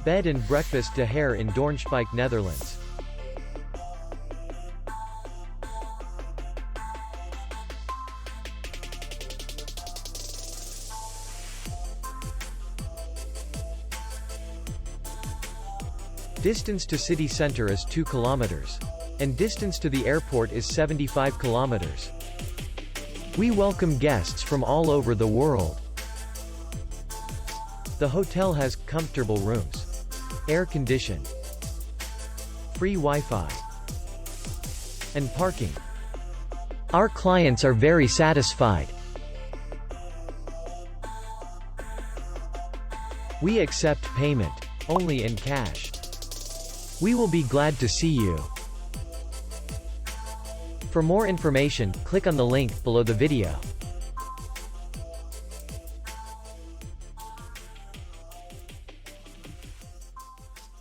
Bed and Breakfast De Haere in Doornspijk, Netherlands. Distance to city center is 2 kilometers. And distance to the airport is 75 kilometers. We welcome guests from all over the world. The hotel has comfortable rooms, air condition, free Wi-Fi, and parking. Our clients are very satisfied. We accept payment only in cash. We will be glad to see you. For more information, click on the link below the video.